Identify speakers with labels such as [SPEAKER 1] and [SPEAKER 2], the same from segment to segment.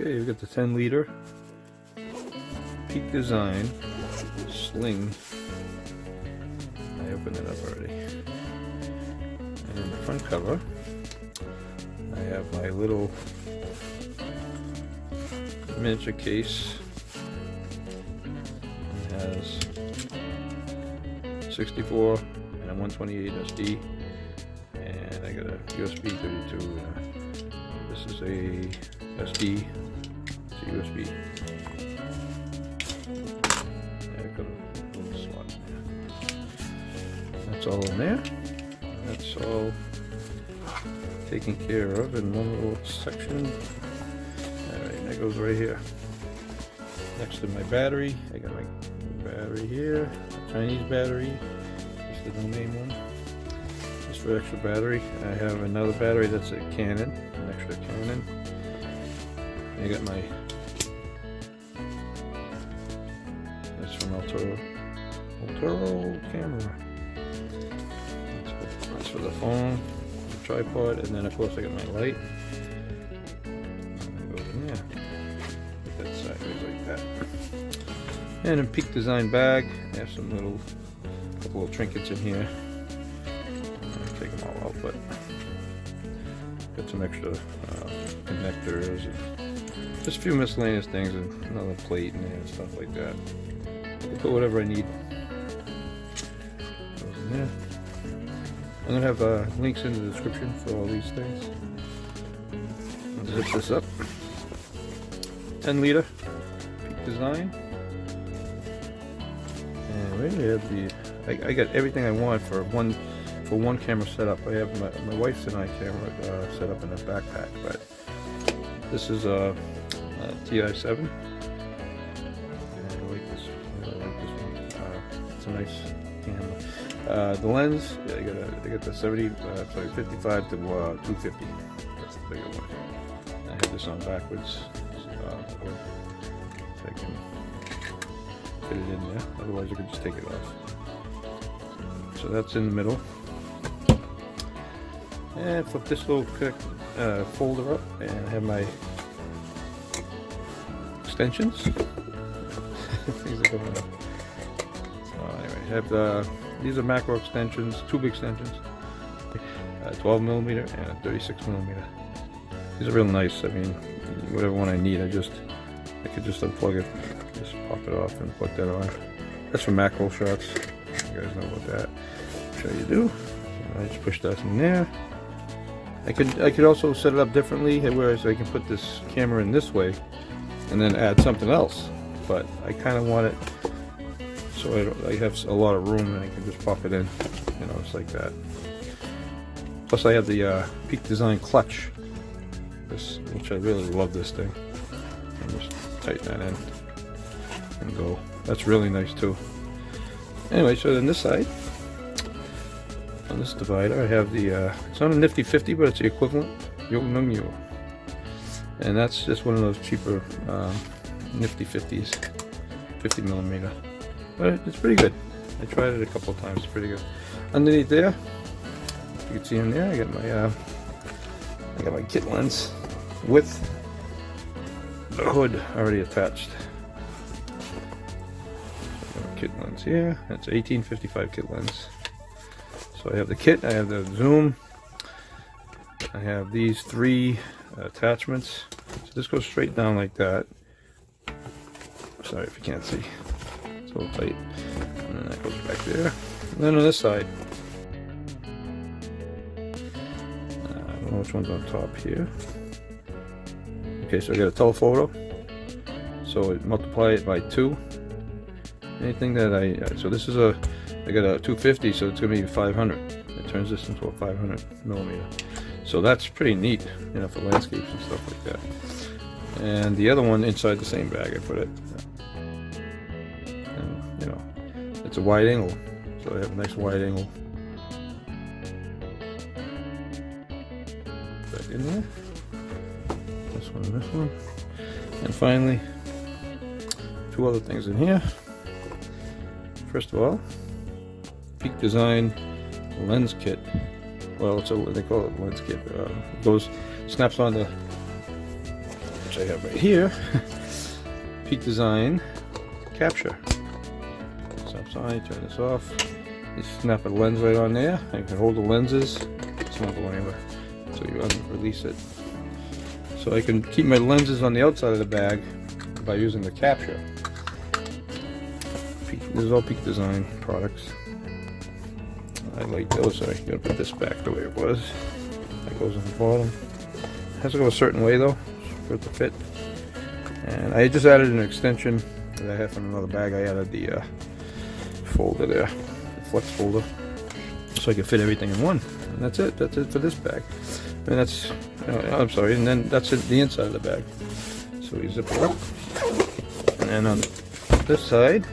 [SPEAKER 1] Okay, we've got the 10-liter Peak Design Sling. I opened it up already. And in the front cover, I have my little miniature case. It has 64 and a 128 SD, and I got a USB 32. This is a SD to USB. I got a little slot in there. That's all in there. That's all taken care of in one little section. Alright, that goes right here. Next to my battery, I got my battery here, a Chinese battery, just the no-name one, just for extra battery. I have another battery that's a Canon, an extra Canon. I got my, that's from Altoro camera. That's for the phone, the tripod, and then of course I got my light. That goes in there. Put that sideways like that. And a Peak Design bag. I have some couple little trinkets in here. I'll take them all out, but got some extra connectors and just a few miscellaneous things, and another plate in there and stuff like that. I can put whatever I need. Goes in there. I'm gonna have links in the description for all these things. I'll zip this up. 10-liter Peak Design. And right here, I got everything I want for one camera setup. I have my wife's and I camera set up in a backpack, but this is a TI7. I like this. I like this one. It's a nice camera. The lens, I got the 55 to 250. That's the bigger one. I have this on backwards. If I can fit it in there, otherwise I could just take it off. So that's in the middle. And flip this little folder up, and I have my extensions. Things are going up. So anyway, I have these are macro extensions, tube extensions, 12mm and a 36mm. These are real nice. I mean, whatever one I need, I could just unplug it, just pop it off and put that on. That's for macro shots. You guys know about that. I'm sure you do. So I just push that in there. I could also set it up differently, whereas I can put this camera in this way and then add something else. But I kind of want it so I have a lot of room, and I can just pop it in, it's like that. Plus I have the Peak Design clutch, which I really love this thing. And just tighten that in and go. That's really nice too. Anyway, so then this side, on this divider, I have the, it's not a nifty 50, but it's the equivalent, Yongnungyo. And that's just one of those cheaper nifty 50s, 50mm. But it's pretty good. I tried it a couple of times, it's pretty good. Underneath there, you can see in there, I got my kit lens with the hood already attached. Kit lens here. That's 1855 kit lens. So I have the kit, I have the zoom, I have these three attachments. So this goes straight down like that. Sorry if you can't see. It's a little tight. And then that goes back there. And then on this side, I don't know which one's on top here. Okay, so I got a telephoto. So I multiply it by 2. Anything that so this is I got a 250, so it's gonna be 500. It turns this into a 500mm. So that's pretty neat, for landscapes and stuff like that. And the other one inside the same bag, I put it. And it's a wide angle, so I have a nice wide angle. Back in there. This one and this one. And finally, 2 other things in here. First of all, Peak Design lens kit. Well, they call it lens kit. Snaps on the which I have right here. Peak Design Capture. Stops on, turn this off. You snap a lens right on there. You can hold the lenses. It's not going anywhere. So you release it. So I can keep my lenses on the outside of the bag by using the capture. This is all Peak Design products. I like those, so I'm gonna put this back the way it was. That goes on the bottom. It has to go a certain way though, for it to fit. And I just added an extension that I had from another bag. I added the folder there, the flex folder, so I can fit everything in one. And that's it. That's it for this bag. And that's, I'm sorry, and then that's it, the inside of the bag. So we zip it up. And then on this side,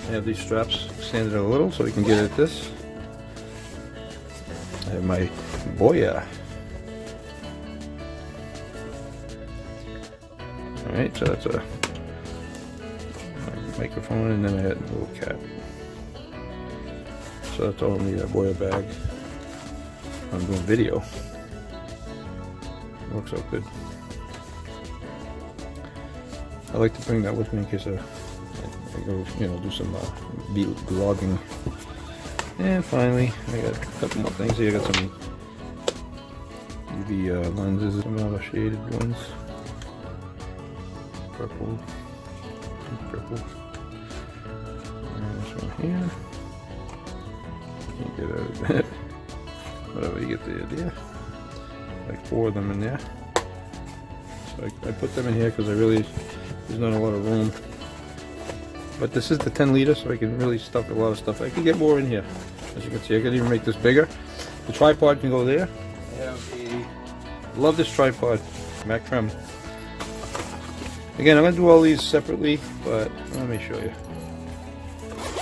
[SPEAKER 1] I have these straps extended a little so we can get at this. I have my boya. Alright, so that's a microphone, and then I had a little cap. So that's all in the boya bag. I'm doing video. It works out good. I like to bring that with me in case I go, do some vlogging. And finally, I got a couple more things here. I got some UV lenses, some other shaded ones. Purple. And this one here. Can't get out of that. Whatever, you get the idea. Like 4 of them in there. So I put them in here because there's not a lot of room. But this is the 10 liter, so I can really stuff a lot of stuff. I can get more in here. As you can see, I can even make this bigger. The tripod can go there. Love this tripod, Mac Trim. Again, I'm going to do all these separately, but let me show you.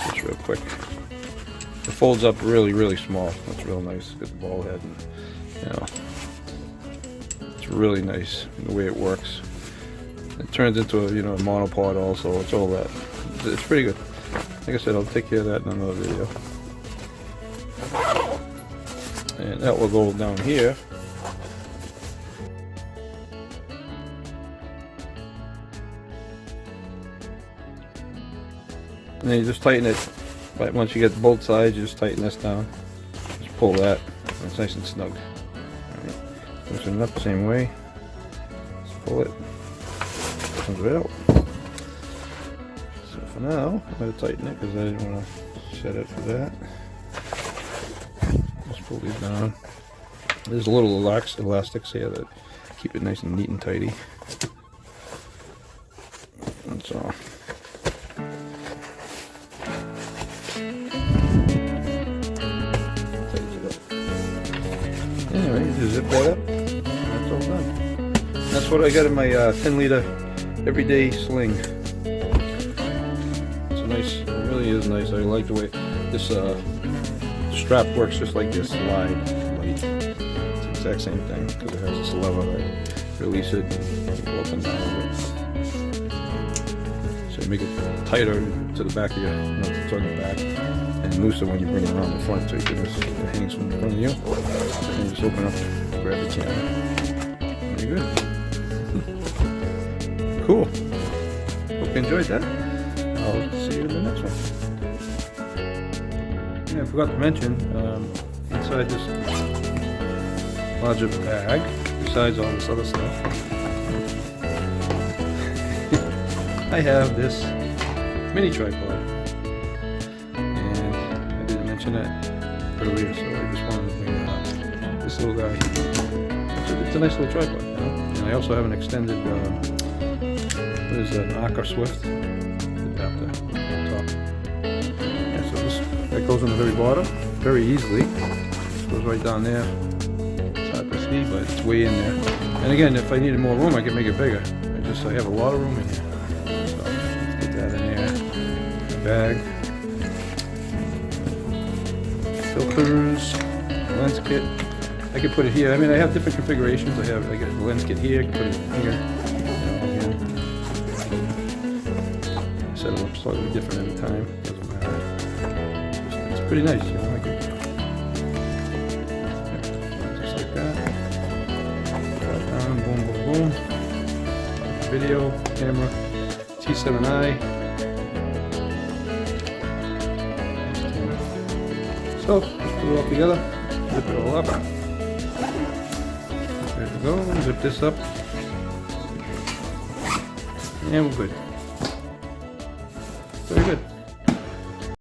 [SPEAKER 1] Just real quick. It folds up really small. That's real nice. Got the ball head, and it's really nice the way it works. It turns into a a monopod also. It's all that. It's pretty good. Like I said, I'll take care of that in another video. And that will go down here. And then you just tighten it. But once you get both sides, you just tighten this down. Just pull that. And it's nice and snug. Alright. Loosen it up the same way. Just pull it. Comes right out. So for now, I'm going to tighten it because I didn't want to set it for that. Just pull these down. There's little elastics here that keep it nice and neat and tidy. That's all. Anyway, you just zip that up. That's all done. That's what I got in my 10 liter Everyday Sling. It's a nice, it really is nice. I like the way this strap works just like this slide light. It's the exact same thing because it has this lever. I release it and go up and down with it. So you make it tighter to the back of your, once it's on your back, and looser when you bring it around the front, so you can just, it hangs from the front of you, and you just open up, grab the camera. Very good. Cool. Hope you enjoyed that. I'll see you in the next one. Yeah, I forgot to mention, inside this larger bag, besides all this other stuff, I have this mini tripod. And I didn't mention that earlier, so I just wanted to bring it up. This little guy. It's a nice little tripod, And I also have an extended, what is that, an Arca Swift adapter on top. Yeah, so that goes on the very bottom, very easily. It goes right down there. It's hard to see, but it's way in there. And again, if I needed more room, I could make it bigger. I have a lot of room in here. So let's get that in there. Bag. Filters. Lens kit. I could put it here. I mean, I have different configurations. I got the lens kit here. I can put it here. Set it up slightly different at a time. Doesn't matter. It's pretty nice. Like it. Just like that. Put that down. Boom, boom, boom. video camera, T7i. So, let's put it all together, zip it all up. There we go, zip this up. And we're good. Very good.